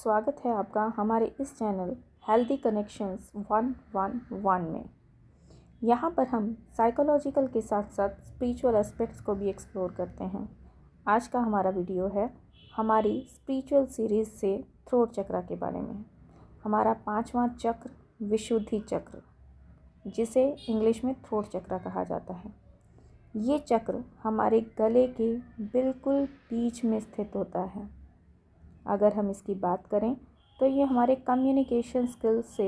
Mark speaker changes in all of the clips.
Speaker 1: स्वागत है आपका हमारे इस चैनल हेल्दी कनेक्शंस 111 में। यहाँ पर हम साइकोलॉजिकल के साथ साथ स्पिरिचुअल एस्पेक्ट्स को भी एक्सप्लोर करते हैं। आज का हमारा वीडियो है हमारी स्पिरिचुअल सीरीज़ से थ्रोट चक्र के बारे में। हमारा 5वां चक्र विशुद्धि चक्र, जिसे इंग्लिश में थ्रोट चक्र कहा जाता है। ये चक्र हमारे गले के बिल्कुल बीच में स्थित होता है। अगर हम इसकी बात करें तो ये हमारे कम्युनिकेशन स्किल्स से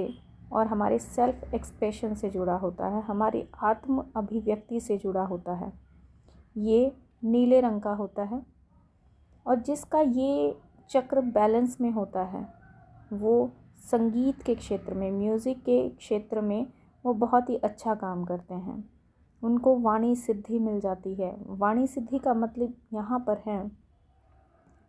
Speaker 1: और हमारे सेल्फ एक्सप्रेशन से जुड़ा होता है, हमारी आत्म अभिव्यक्ति से जुड़ा होता है। ये नीले रंग का होता है और जिसका ये चक्र बैलेंस में होता है वो संगीत के क्षेत्र में, म्यूज़िक के क्षेत्र में वो बहुत ही अच्छा काम करते हैं। उनको वाणी सिद्धि मिल जाती है। वाणी सिद्धि का मतलब यहाँ पर है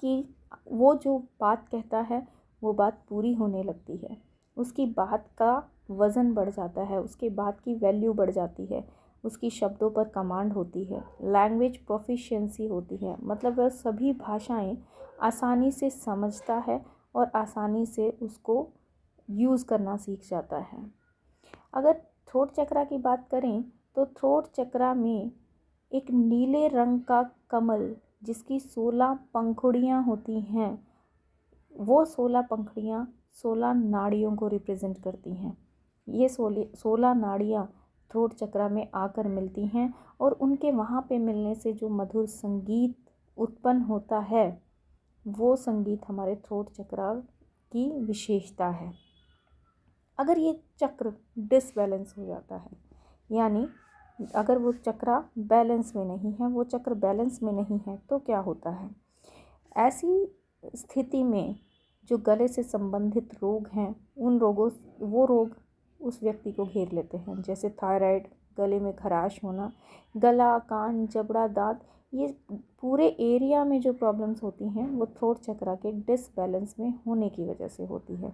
Speaker 1: कि वो जो बात कहता है वो बात पूरी होने लगती है, उसकी बात का वज़न बढ़ जाता है, उसके बात की वैल्यू बढ़ जाती है, उसकी शब्दों पर कमांड होती है, लैंग्वेज प्रोफिशिएंसी होती है। मतलब वह सभी भाषाएं आसानी से समझता है और आसानी से उसको यूज़ करना सीख जाता है। अगर थ्रोट चक्र की बात करें तो थ्रोट चक्र में एक नीले रंग का कमल जिसकी 16 पंखुड़ियाँ होती हैं, वो 16 पंखुड़ियाँ 16 नाड़ियों को रिप्रेजेंट करती हैं। ये 16 नाड़ियाँ थ्रोट चक्र में आकर मिलती हैं और उनके वहाँ पे मिलने से जो मधुर संगीत उत्पन्न होता है वो संगीत हमारे थ्रोट चक्र की विशेषता है। अगर ये चक्र डिसबैलेंस हो जाता है, यानी अगर वो चक्र बैलेंस में नहीं है, वो चक्र बैलेंस में नहीं है, तो क्या होता है? ऐसी स्थिति में जो गले से संबंधित रोग हैं, वो रोग उस व्यक्ति को घेर लेते हैं। जैसे थायराइड, गले में खराश होना, गला, कान, जबड़ा, दांत, ये पूरे एरिया में जो प्रॉब्लम्स होती हैं वो थ्रोट चक्र के डिसबैलेंस में होने की वजह से होती है।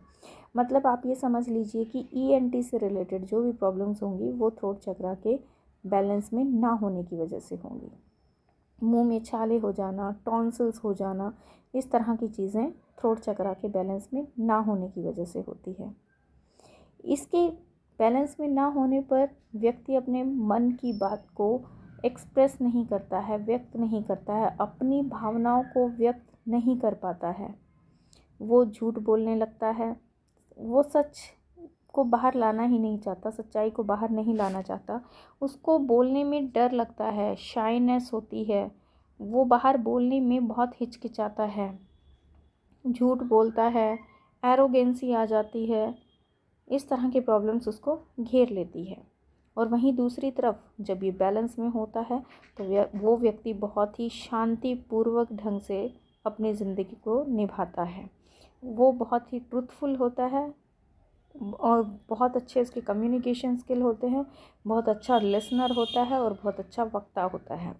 Speaker 1: मतलब आप ये समझ लीजिए कि ENT से रिलेटेड जो भी प्रॉब्लम्स होंगी वो थ्रोट चक्र के बैलेंस में ना होने की वजह से होंगी। मुंह में छाले हो जाना, टॉन्सिल्स हो जाना, इस तरह की चीज़ें थ्रोट चक्र के बैलेंस में ना होने की वजह से होती है। इसके बैलेंस में ना होने पर व्यक्ति अपने मन की बात को एक्सप्रेस नहीं करता है, व्यक्त नहीं करता है, अपनी भावनाओं को व्यक्त नहीं कर पाता है। वो झूठ बोलने लगता है, वो सच को बाहर लाना ही नहीं चाहता, सच्चाई को बाहर नहीं लाना चाहता, उसको बोलने में डर लगता है, शाइनेस होती है, वो बाहर बोलने में बहुत हिचकिचाता है, झूठ बोलता है, एरोगेंसी आ जाती है। इस तरह की प्रॉब्लम्स उसको घेर लेती है। और वहीं दूसरी तरफ जब ये बैलेंस में होता है तो वो व्यक्ति बहुत ही शांतिपूर्वक ढंग से अपनी ज़िंदगी को निभाता है। वो बहुत ही ट्रूथफुल होता है और बहुत अच्छे उसके कम्युनिकेशन स्किल होते हैं, बहुत अच्छा लिसनर होता है और बहुत अच्छा वक्ता होता है।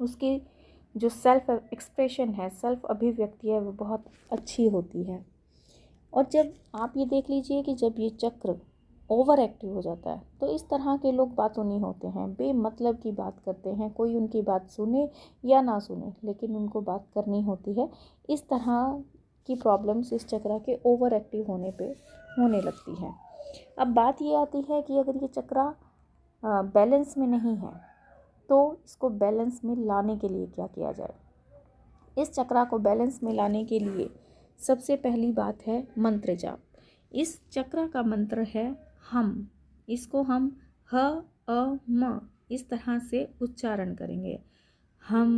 Speaker 1: उसकी जो सेल्फ एक्सप्रेशन है, सेल्फ अभिव्यक्ति है, वो बहुत अच्छी होती है। और जब आप ये देख लीजिए कि जब ये चक्र ओवर एक्टिव हो जाता है तो इस तरह के लोग बातूनी होते हैं, बेमतलब की बात करते हैं, कोई उनकी बात सुने या ना सुने लेकिन उनको बात करनी होती है। इस तरह की प्रॉब्लम्स इस चक्र के ओवर एक्टिव होने पे होने लगती है। अब बात ये आती है कि अगर ये चक्र बैलेंस में नहीं है तो इसको बैलेंस में लाने के लिए क्या किया जाए। इस चक्र को बैलेंस में लाने के लिए सबसे पहली बात है मंत्र जाप। इस चक्र का मंत्र है हम। इसको हम ह अ म इस तरह से उच्चारण करेंगे। हम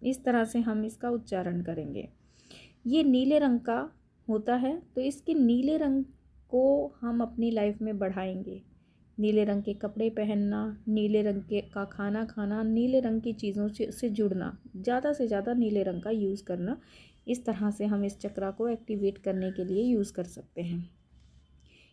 Speaker 1: इस तरह से हम इसका उच्चारण करेंगे। ये नीले रंग का होता है तो इसके नीले रंग को हम अपनी लाइफ में बढ़ाएंगे। नीले रंग के कपड़े पहनना, नीले रंग के का खाना खाना, नीले रंग की चीज़ों से जुड़ना, ज़्यादा से ज़्यादा नीले रंग का यूज़ करना, इस तरह से हम इस चक्र को एक्टिवेट करने के लिए यूज़ कर सकते हैं।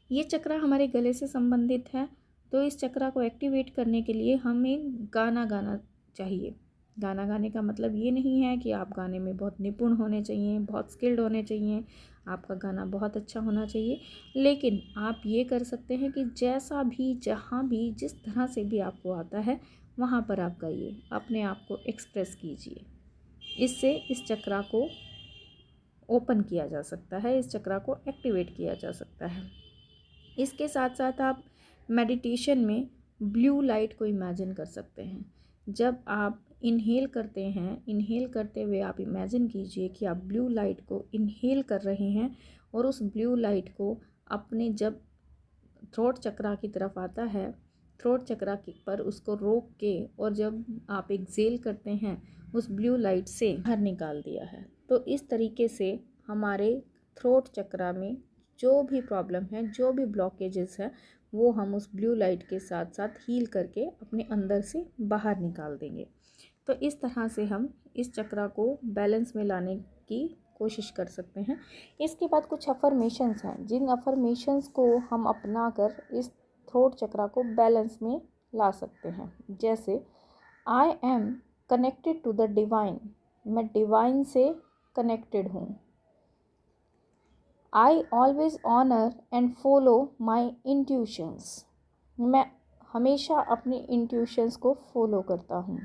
Speaker 1: ये चक्र हमारे गले से संबंधित है तो इस चक्र को एक्टिवेट करने के लिए हमें गाना गाना चाहिए। गाना गाने का मतलब ये नहीं है कि आप गाने में बहुत निपुण होने चाहिए, बहुत स्किल्ड होने चाहिए, आपका गाना बहुत अच्छा होना चाहिए, लेकिन आप ये कर सकते हैं कि जैसा भी, जहाँ भी, जिस तरह से भी आपको आता है वहाँ पर आप गाइए, अपने आप को एक्सप्रेस कीजिए। इससे इस चक्रा को ओपन किया जा सकता है, इस चक्रा को एक्टिवेट किया जा सकता है। इसके साथ साथ आप मेडिटेशन में ब्लू लाइट को इमेजिन कर सकते हैं। जब आप इनहेल करते हैं, इनहेल करते हुए आप इमेजिन कीजिए कि आप ब्लू लाइट को इनहेल कर रहे हैं और उस ब्लू लाइट को अपने जब थ्रोट चक्रा की तरफ आता है, थ्रोट चक्रा पर उसको रोक के, और जब आप एक्सेल करते हैं उस ब्लू लाइट से बाहर निकाल दिया है। तो इस तरीके से हमारे थ्रोट चक्रा में जो भी प्रॉब्लम है, जो भी ब्लॉकेजेस है, वो हम उस ब्लू लाइट के साथ साथ हील करके अपने अंदर से बाहर निकाल देंगे। तो इस तरह से हम इस चक्रा को बैलेंस में लाने की कोशिश कर सकते हैं। इसके बाद कुछ अफर्मेशंस हैं, जिन अफर्मेशंस को हम अपना कर इस थ्रोट चक्रा को बैलेंस में ला सकते हैं। जैसे I am connected to the divine, मैं डिवाइन से कनेक्टेड हूँ। I always honour and follow my intuitions, मैं हमेशा अपने इंट्यूशंस को फॉलो करता हूँ।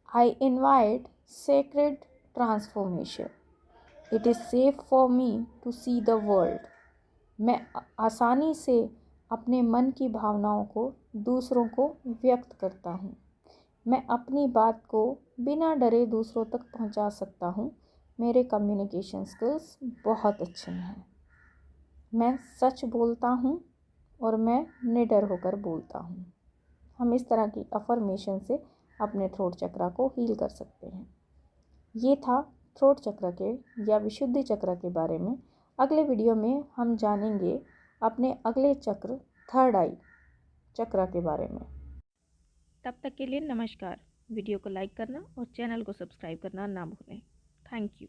Speaker 1: I invite sacred transformation, it is safe for me to see the world, मैं आसानी से अपने मन की भावनाओं को दूसरों को व्यक्त करता हूँ। मैं अपनी बात को बिना डरे दूसरों तक पहुँचा सकता हूँ। मेरे कम्युनिकेशन स्किल्स बहुत अच्छे हैं। मैं सच बोलता हूँ और मैं निडर होकर बोलता हूँ। हम इस तरह की अफर्मेशन से अपने थ्रोट चक्रा को हील कर सकते हैं। ये था थ्रोट चक्र के या विशुद्धि चक्र के बारे में। अगले वीडियो में हम जानेंगे अपने अगले चक्र, थर्ड आई चक्र के बारे में। तब तक के लिए नमस्कार। वीडियो को लाइक करना और चैनल को सब्सक्राइब करना ना भूलें। Thank you.